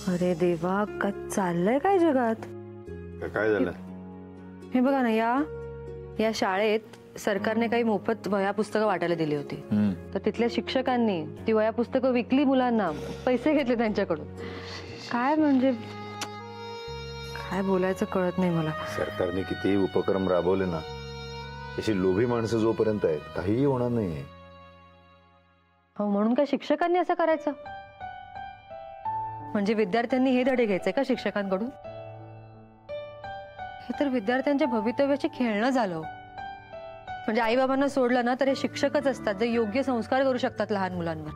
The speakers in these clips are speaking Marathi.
अरे देवा, काय चाललंय काय जगात? काय झालं? हे बघा ना, या शाळेत सरकारने काही मोफत वह्या पुस्तकं वाटायला दिली होती. तर तिथल्या शिक्षकांनी ती वह्या पुस्तकं विकली, मुलांना पैसे घेतले त्यांच्याकडून. काय म्हणजे काय बोलायचं कळत नाही मला. सरकारने किती उपक्रम राबवले ना, अशी लोभी माणसं जोपर्यंत आहेत काहीही होणार नाहीये. हो, म्हणून काय शिक्षकांनी असं करायचं? म्हणजे विद्यार्थ्यांनी हे धडे घ्यायचे का शिक्षकांकडून? हे तर विद्यार्थ्यांच्या भवितव्याची खेळणं झालं. म्हणजे आई बाबांना सोडलं ना तर हे शिक्षकच असतात जे योग्य संस्कार करू शकतात लहान मुलांवर.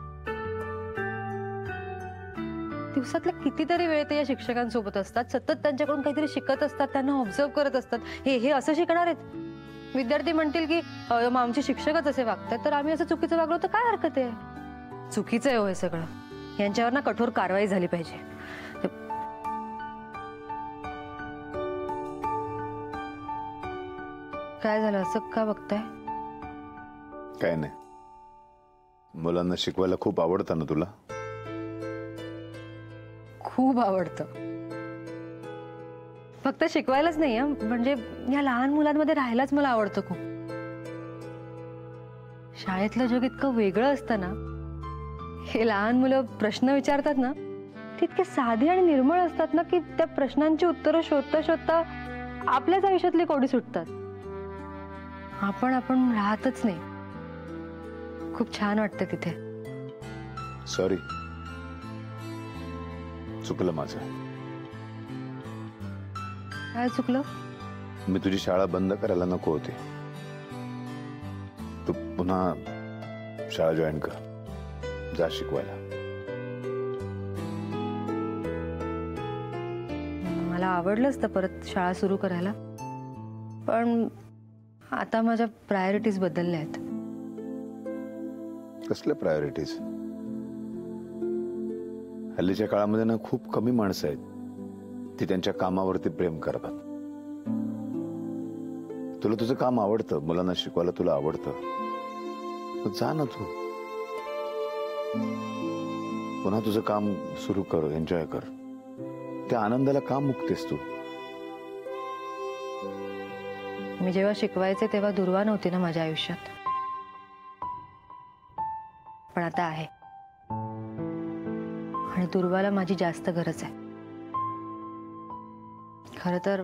दिवसातला कितीतरी वेळ ते या शिक्षकांसोबत असतात, सतत त्यांच्याकडून काहीतरी शिकत असतात, त्यांना ऑब्झर्व करत असतात. हे असं शिकणार आहेत? विद्यार्थी म्हणतील की आमचे शिक्षकच असे वागतात, तर आम्ही असं चुकीचं वागलो तर काय हरकत आहे? चुकीचं आहे हो हे सगळं. यांच्यावर ना कठोर कारवाई झाली पाहिजे. काय झालं, असं का बघताय? काय नाही, मुलांना शिकवायला खूप आवडतं ना तुला? खूप आवडतं. फक्त शिकवायलाच नाही, म्हणजे या लहान मुलांमध्ये राहायलाच मला आवडतं खूप. शाळेतलं जग इतकं वेगळं असतं ना, हे लहान मुलं प्रश्न विचारतात ना, तितके साधे आणि निर्मळ असतात ना की त्या प्रश्नांची उत्तरं शोधता शोधता आपल्याच आयुष्यातली कोडी सुटतात. आपण राहतच नाही. खूप छान वाटतं तिथे. सॉरी, चुकलं माझं. काय चुकलं? मी तुझी शाळा बंद करायला नको होते. तू पुन्हा शाळा जॉईन कर, जा शिकवायला. मला आवडलं असतं परत शाळा सुरू करायला, पण आता माझ्या प्रायोरिटीज बदलल्या आहेत. कसल्या प्रायोरिटीज? हल्लीच्या काळामध्ये ना खूप कमी माणसं आहेत ती त्यांच्या कामावरती प्रेम करतात. तुला तुझं काम आवडतं, मुलांना शिकवायला तुला आवडतं, जा ना तू, पुन्हा तुझं काम सुरू कर, एन्जॉय कर. त्या आनंदाला का मुकतेस तू? मी जेव्हा शिकवायचे तेव्हा दुर्वा नव्हती ना माझ्या आयुष्यात, पण आता आहे. आणि दुर्वाला माझी जास्त गरज आहे. खरं तर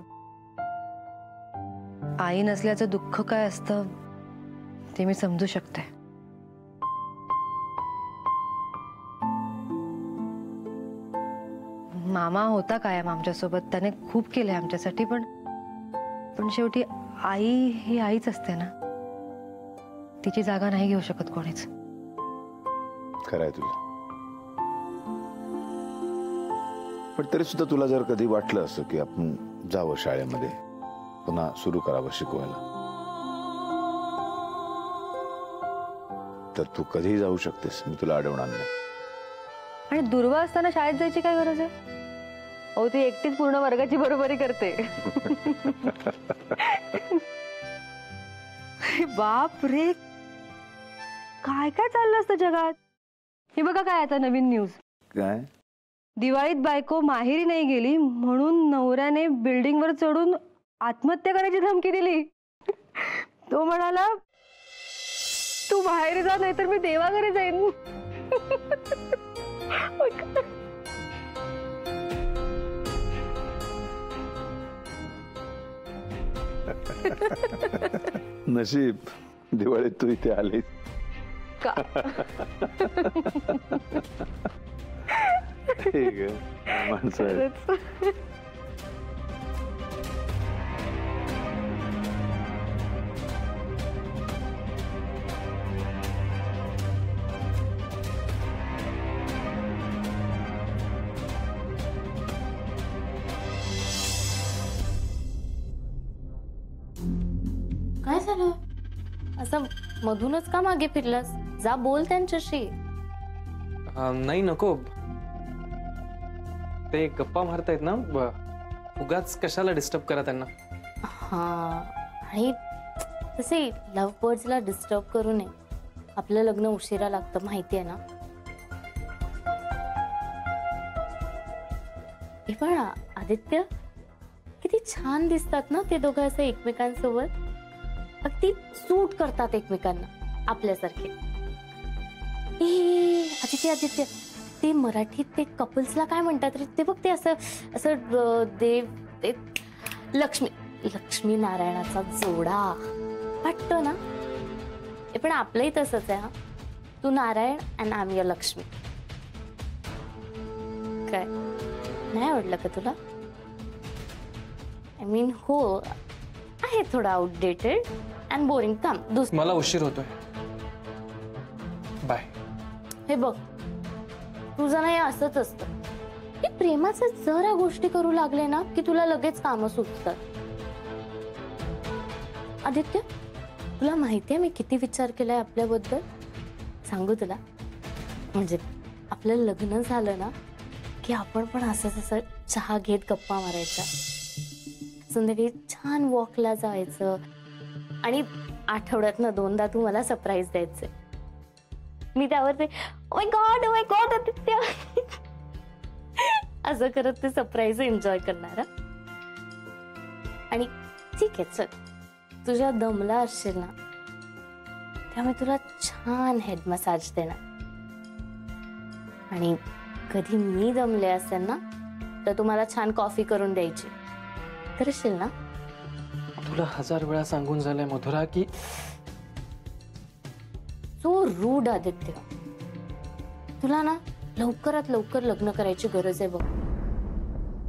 आई नसल्याचं दुःख काय असतं ते मी समजू शकते. मामा होता कायम आमच्यासोबत, त्याने खूप केलंय आमच्यासाठी, पण शेवटी आई ही आईच असते ना. तिची जागा नाही घेऊ शकत कोणीच. खरंय तुझं, पण तरी सुद्धा तुला जर कधी वाटलं असं की आपण जावं शाळेमध्ये, पुन्हा सुरू करावं शिकवायला, तर तू कधीही जाऊ शकतेस. मी तुला अडवणार नाही. आणि दुर्वा असताना शाळेत जायची काय गरज आहे? हो, ती एकटीच पूर्ण वर्गाची बरोबरी करते. बाप रे, काय काय चाललं असतं जगात. हे बघा काय आता नवीन न्यूज. काय? दिवाळीत बायको माहेरी नाही गेली म्हणून नवऱ्याने बिल्डिंगवर चढून आत्महत्या करायची धमकी दिली. तो म्हणाला, तू बाहेर जा नाही तर मी देवाघरी जाईन. नशीब दिवाळीत तू इथे आलीस. का? ठीक आहे, माणसं आहेत. काय झालं? असं मधूनच का मागे फिरलास? जा बोल त्यांच्याशी. नाही नको, ते गप्पा मारतायत ना, उगाच कशाला डिस्टर्ब करा त्यांना. हा, आणि तसे लव्ह बर्ड्सला डिस्टर्ब करू नये. आपलं लग्न उशिरा लागतं, माहिती आहे ना. हे पण आदित्य, किती छान दिसतात ना ते दोघं असे एकमेकांसोबत. अगदी सूट करतात एकमेकांना आपल्यासारखे. आदित्य आदित्य, ते मराठीत ते कपल्सला काय म्हणतात रे? ते बघ, ते असं असं देव ते लक्ष्मी नारायणाचा जोडा वाटतो ना. हे पण आपलंही तसंच आहे. हा, तू Narayan and I am your Lakshmi. काय नाही आवडलं का तुला? आय मीन हो, आहे थोडं आउटडेटेड अँड बोरिंग. काम मला उशीर होतोय. बाय. हे बघ, तुझं नाही असंच असतं. हे प्रेमाचं जरा गोष्टी करू लागले ना की तुला लगेच कामं सुचतात. आदित्य, तुला माहितीये मी किती विचार केलाय आपल्याबद्दल? सांगू तुला? म्हणजे आपलं लग्न झालं ना की आपण पण असं चहा घेत गप्पा मारायच्या, संध्याकाळी छान वॉकला जायचं, आणि आठवड्यातनं 2दा तू मला सरप्राईज द्यायचे. मी त्यावर ते ओ माय गॉड आदित्य असं करत ते सरप्राईज एन्जॉय करणार. आणि ठीक आहे, चल, तुझ्या दमला असशील ना त्यामुळे तुला छान हेड मसाज देणार. आणि कधी मी दमले असेल ना तर तुम्हाला छान कॉफी करून द्यायची. करशील ना? तुला 1000 वेळा सांगून झालंय मधुरा की सो रूड आदित्य. तुला ना लवकरात लवकर लग्न करायची गरज आहे बघ.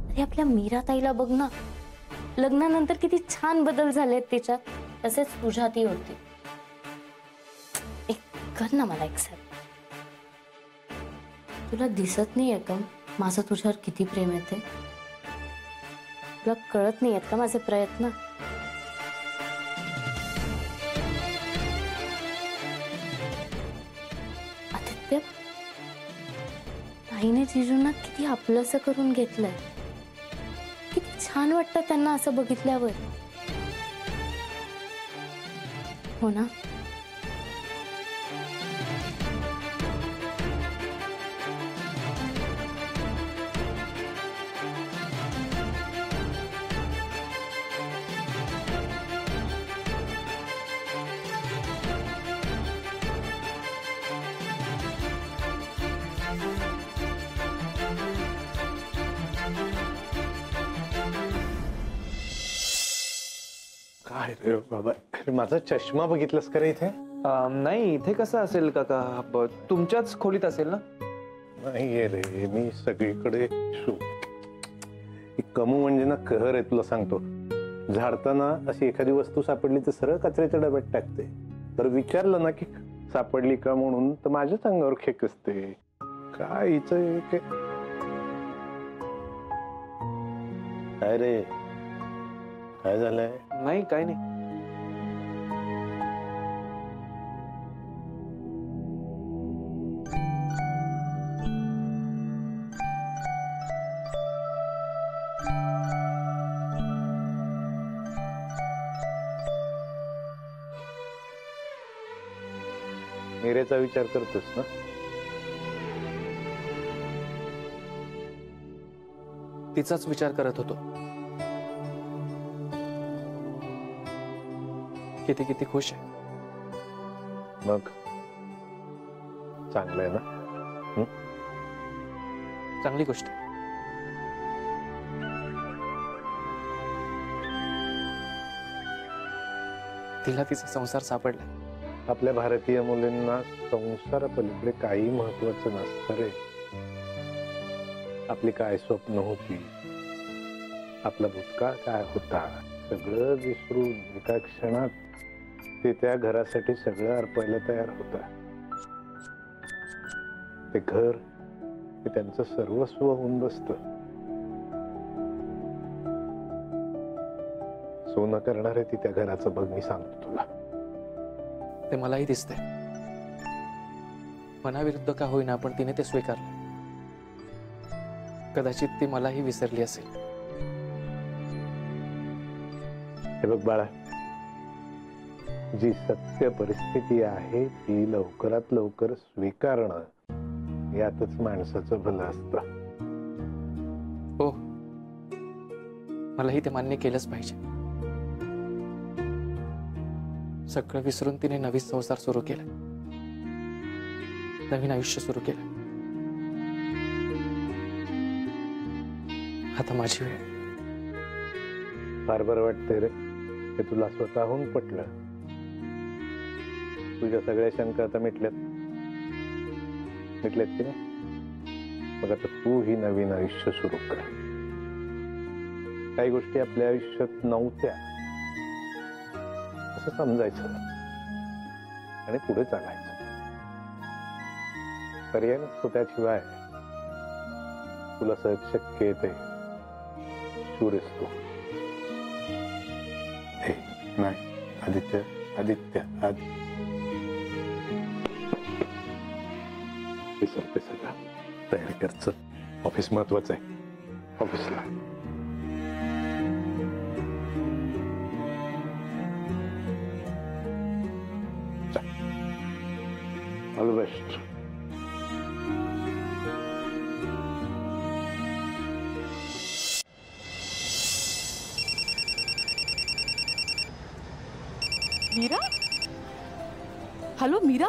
अरे आपल्या मीराताईला बघ ना, लग्नानंतर किती छान बदल झालेत तिच्यात, तसेच तुझ्यातही होती. एक कर ना मला एक्सेप्ट. तुला दिसत नाहीये का माझं तुझ्यावर किती प्रेम येते? तुला कळत नाहीयेत का माझे प्रयत्न? आदित्य, ताईने जिजूंना किती आपलंसं करून घेतलंय. किती छान वाटतं त्यांना असं बघितल्यावर, हो ना? काय रे बाबा, माझा चष्मा बघितलंस का रे इथे? नाही, इथे कसं असेल काका? तुमच्याच खोलीत असेल ना? नाहीये रे, मी सगळीकडे कमू म्हणजे ना कहर आहे. तुला सांगतो, झाडताना अशी एखादी वस्तू सापडली तर सरळ कचऱ्याच्या डब्यात टाकते. तर विचारलं ना की सापडली का म्हणून, तर माझ्याच अंगावर खेकसते. काय हिचं काय रे, काय झालंय? नाही, काय नाही. मीरेचा विचार करतोस ना? तिचाच विचार करत होतो. किती किती खुश आहे. मग चांगलं आहे ना? चांगली गोष्ट आहे. तिला तिचा संसार सापडला. आपल्या भारतीय मुलींना संसारापलीकडे काही महत्वाचं नसतं रे. आपली काय स्वप्न होती, आपला भूतकाळ काय होता, सगळं विसरून एका क्षणात ते त्या घरासाठी सगळं अर्पायला तयार होता. ते घर हे त्यांचं सर्वस्व होऊन बसत. सोनं करणार आहे ती त्या घराचं बघ, मी सांगतो तुला. ते मलाही दिसतंय. मनाविरुद्ध का होईना पण तिने ते स्वीकारलं. कदाचित ती मलाही विसरली असेल. हे बघ बाळा, जी सत्य परिस्थिती आहे ती लवकरात लवकर स्वीकारणं यातच माणसाचं भलं असतं. हो, मलाही ते मान्य केलंच पाहिजे. सगळं विसरून तिने नवीन संसार सुरू केला, नवीन आयुष्य सुरू केलं. आता माझी वेळ. फार बरं वाटतंय रे की तुला स्वतःहून पटलं. तुझ्या सगळ्या शंका आता मिटल्यात की नाही. मग आता तू ही नवीन आयुष्य सुरू कर. काही गोष्टी आपल्या आयुष्यात नव्हत्या असं समजायचं आणि पुढे चालायचं. पर्याय नसतो त्याशिवाय. तुला सहज शक्य येते. शूर असतो. हे नाही आदित्य आदित्य विसरते सगळं. तयारी करचं. ऑफिस महत्वाचं आहे. ऑफिसला all the best. Meera, hello Meera,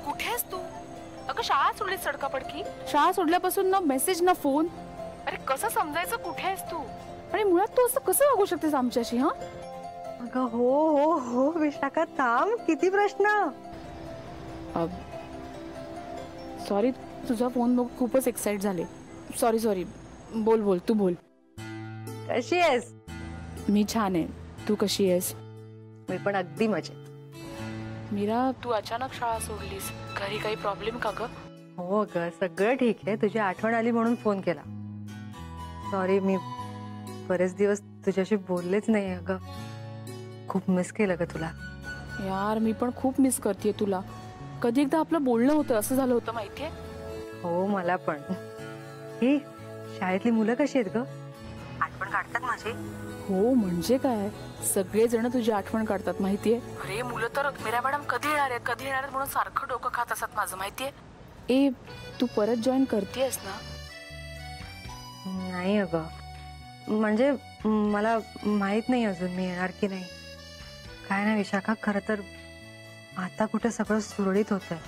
कुठे आहेस तू? अगं शाळा सोडली सडकापडकी. शाळा सोडल्यापासून ना मेसेज ना फोन. अरे कसं समजायचं कुठे आहेस तू? आणि मुळात तू असं कसं वागू शकतेस आमच्याशी? हा अगं हो हो हो विशाखा, थांब. किती प्रश्न. सॉरी, तुझा फोन बघ खूपच एक्साइट झाले. Sorry sorry. बोल बोल, तू बोल. कशी आहेस? मी छान आहे. तू कशी आहेस? मी पण अगदी मजेत. मीरा, तू अचानक शाळा सोडलीस. घरी काही प्रॉब्लेम का ग? हो ग, सगळं ठीक आहे. तुझी आठवण आली म्हणून फोन केला. सॉरी, मी बरेच दिवस तुझ्याशी बोललेच नाही. अगं खूप मिस केलं ग तुला. यार, मी पण खूप मिस करतेय तुला. कधी एकदा आपलं बोलणं होतं असं झालं होतं माहितीये? हो, मला पण. ही शाळेतली मुलं कशी आहेत ग? आठवण काढतात माझी? हो म्हणजे काय, सगळे जण तुझी आठवण काढतात माहितीये. अरे मुलं तर मीरा मॅडम कधी येणार आहेत म्हणून सारखं डोकं खात असतात माझं माहितीये. ए, तू परत जॉईन करतेयस ना? नाही अगं, म्हणजे मला माहित नाही अजून मी येणार की नाही. काय नाही विशाखा, खरं तर आता कुठे सगळं सुरळीत होतंय.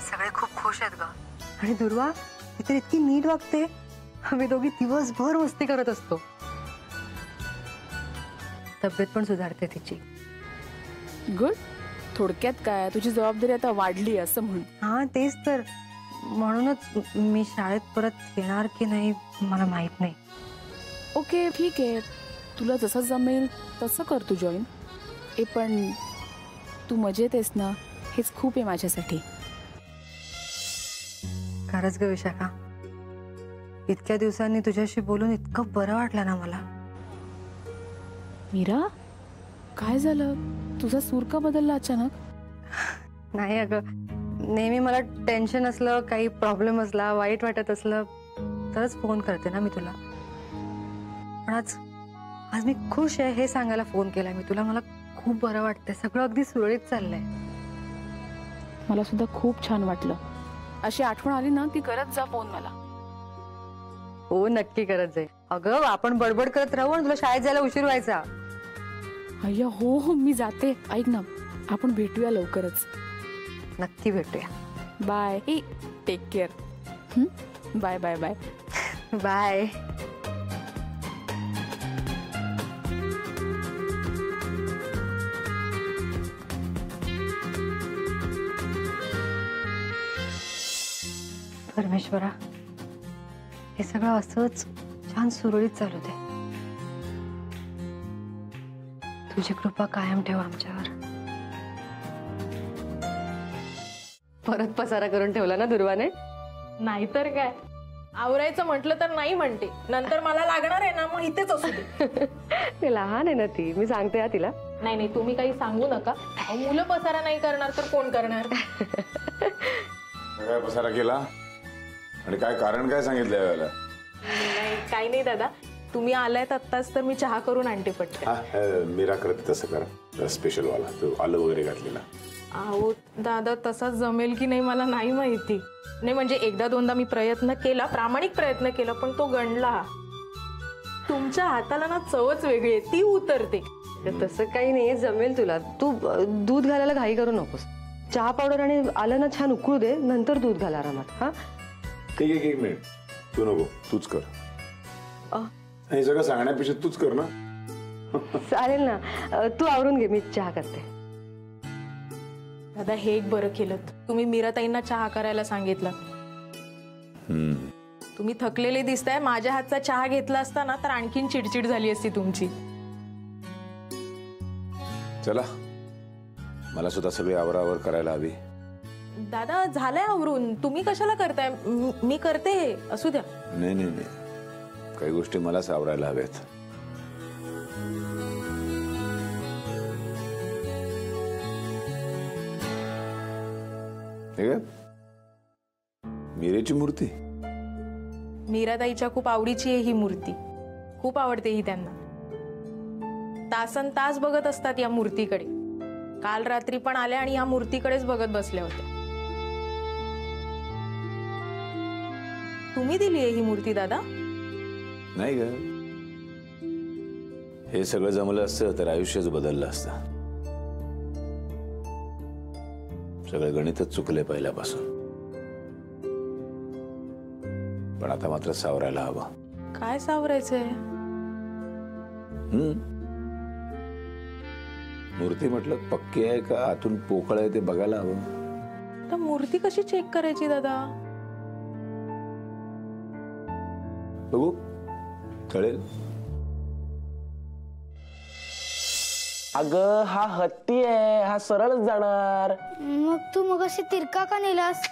सगळे खूप खुश आहेत ग. आणि दुर्वा इथे इतकी नीट वागते. आम्ही दोघी दिवसभर मस्ती करत असतो. तब्येत पण सुधारते तिची. गुड. थोडक्यात काय, तुझी जबाबदारी आता वाढली असं म्हण. हा तेच तर. म्हणूनच मी शाळेत परत येणार की नाही मला माहित नाही. ओके ठीक आहे, तुला जसं जमेल तसं कर तू जॉईन. ए पण तू मजेत आहेस ना? हेच खूप आहे माझ्यासाठी. खरंच ग विशाखा, इतक्या दिवसांनी तुझ्याशी बोलून इतकं बरं वाटलं ना मला. मीरा, काय झालं? तुझा सूर का बदलला अचानक? नाही अगं, नेहमी मला टेन्शन असलं, काही प्रॉब्लेम असला, वाईट वाटत असलं तरच फोन करते ना मी तुला. पण आज मी खुश आहे हे सांगायला फोन केला मी तुला. मला खूप बरं वाटतंय. सगळं अगदी सुरळीत चाललंय. मला सुद्धा खूप छान वाटलं. अशी आठवण आली ना ती करत जा फोन मला. हो नक्की करत जाईल. अगं आपण बडबड करत राहू आणि तुला शाळेत जायला उशीर व्हायचा. अय्या हो हो, मी जाते. ऐक ना, आपण भेटूया लवकरच. नक्की भेटूया. Bye. Take care. Bye bye bye bye. परमेश्वरा, हे सगळं असंच छान सुरळीत चालू दे. तुझी कृपा कायम ठेव आमच्यावर. परत पसारा करून ठेवला ना दुर्वाने? नाहीतर काय, आवरायचं म्हटलं तर नाही म्हणते. नंतर मला लागणार आहे ना, मग इथेच असू दे. ते लहान आहे ना ती, मी सांगते तिला. नाही नाही, तुम्ही काही सांगू नका. मुलं पसारा नाही करणार तर कोण करणार? काय पसारा केला आणि काय कारण काय सांगितलं यावेळेला? नाही काही नाही दादा, तुम्ही आलायत आत्ताच तर मी चहा करून आणते पटकन. मीरा करते तसं कर, स्पेशल वाला. तू आलं वगैरे घातलेला. अहो दादा, तसा जमेल की नाही मला नाही माहिती. नाही म्हणजे एकदा दोनदा मी प्रयत्न केला, प्रामाणिक प्रयत्न केला, पण तो गणला. तुमच्या हाताला ना चवच वेगळी आहे, ती उतरते. तसं काही नाही, जमेल तुला. तू दूध घालायला घाई करू नकोस. चहा पावडर आणि आलं ना छान उकळू दे, नंतर दूध घाल आरामात. हा ठीक आहे, 1 मिनिट. तू नको, तूच कर. हे सगळं सांगण्यापेक्षा तूच कर ना. चालेल ना. तू आवरून घे, मी चहा करते. दादा हे एक बरं केलं, तुम्ही मीराताईंना चहा करायला सांगितलं. तुम्ही थकलेले दिसताय. माझ्या हातचा चहा घेतला असता ना तर आणखीन चिडचिड झाली असती तुमची. चला, मला सुद्धा सगळी आवरावर करायला हवी. दादा झालंय आवरून, तुम्ही कशाला करताय? मी करते, असू द्या. नाही नाही नाही, काही गोष्टी मलाच आवरायला हव्यात. मीरेची मूर्ती मीराताईच्या खूप आवडीची आहे ही मूर्ती. खूप आवडते ही त्यांना. तासन तास बघत असतात या मूर्तीकडे. काल रात्री पण आल्या आणि या मूर्तीकडेच बघत बसल्या होत्या. तुम्ही दिली आहे ही मूर्ती दादा? नाही ग, हे सगळं जमलं असतं तर आयुष्यच बदललं असतं. सगळं गणितच चुकले पहिल्यापासून. पण आता मात्र सावरायला हवं. काय सावरायचंय? मूर्ती म्हटलं पक्की आहे का आतून पोकळ आहे ते बघायला हवं. तर मूर्ती कशी चेक करायची दादा? बघू, कळेल. अगं हा हत्ती आहे, हा सरळच जाणार. मग तू मगाशी तिरका का नेलास?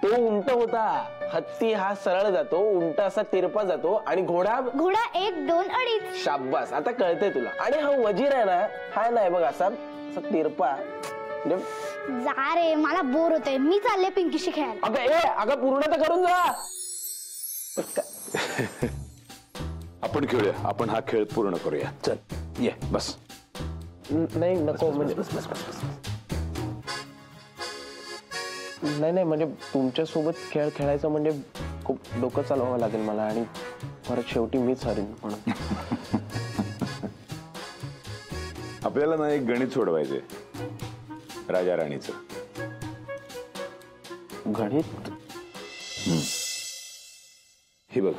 तो उंट होता. हत्ती हा सरळ जातो, उंट असा तिरपा जातो आणि घोडा 1, 2, 2.5. शाब्बास, आता कळतंय तुला. आणि हा वजीर आहे ना, हा नाही बघ असा तिरपा. जा रे, मला बोर होतंय. मी चालले पिंकीशी खेळायला. अगं पूर्ण तर करून जा. आपण खेळूया. आपण हा खेळ पूर्ण करूया. चल ये, बस. नाही नको, म्हणजे बस बस बस बस. नाही म्हणजे तुमच्या सोबत खेळ खेळायचं म्हणजे खूप डोकं चालवावं लागेल मला आणि परत शेवटी मीच हरीन म्हणून. आपल्याला ना एक गणित सोडवायचंय, राजा राणीचं गणित. ही बघ,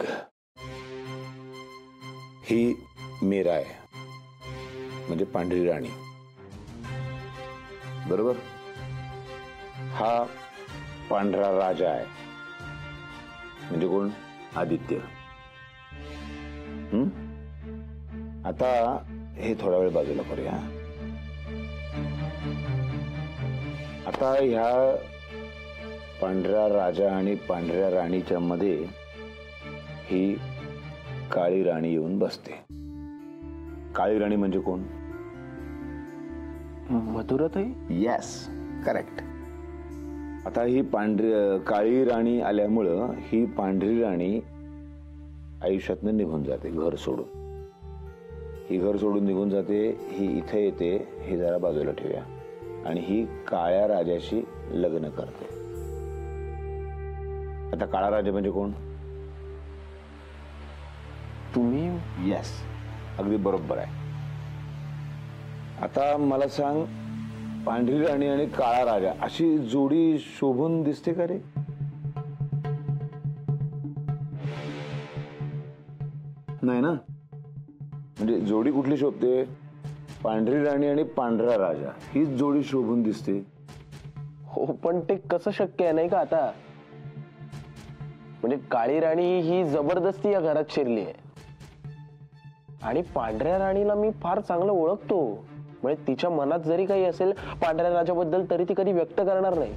ही मीरा आहे, म्हणजे पांढरी राणी, बरोबर. हा पांढरा राजा आहे, म्हणजे कोण? आदित्य. आता हे थोडा वेळ बाजूला करूया. आता ह्या पांढऱ्या राजा आणि पांढऱ्या राणीच्या मध्ये ही काळी राणी येऊन बसते. काळी राणी म्हणजे कोण? मधुराताई. Yes, correct. आता ही काळी राणी आल्यामुळं ही पांढरी राणी आयुष्यातनं निघून जाते, घर सोडून. ही घर सोडून निघून जाते, ही इथे येते, हे जरा बाजूला ठेवूया, आणि ही काळ्या राजाशी लग्न करते. आता काळा राजा म्हणजे कोण? तुम्ही. येस, अगदी बरोबर आहे. आता मला सांग, पांढरी राणी आणि काळा राजा अशी जोडी शोभून दिसते का रे? नाही ना. म्हणजे जोडी कुठली शोभते? पांढरी राणी आणि पांढरा राजा हीच जोडी शोभून दिसते. हो, पण ते कसं शक्य आहे नाही का? आता म्हणजे काळी राणी ही जबरदस्ती या घरात शिरली आहे आणि पांढऱ्या राणीला मी फार चांगलं ओळखतो. म्हणजे तिच्या मनात जरी काही असेल पांढऱ्या राजाबद्दल तरी ती कधी व्यक्त करणार नाही.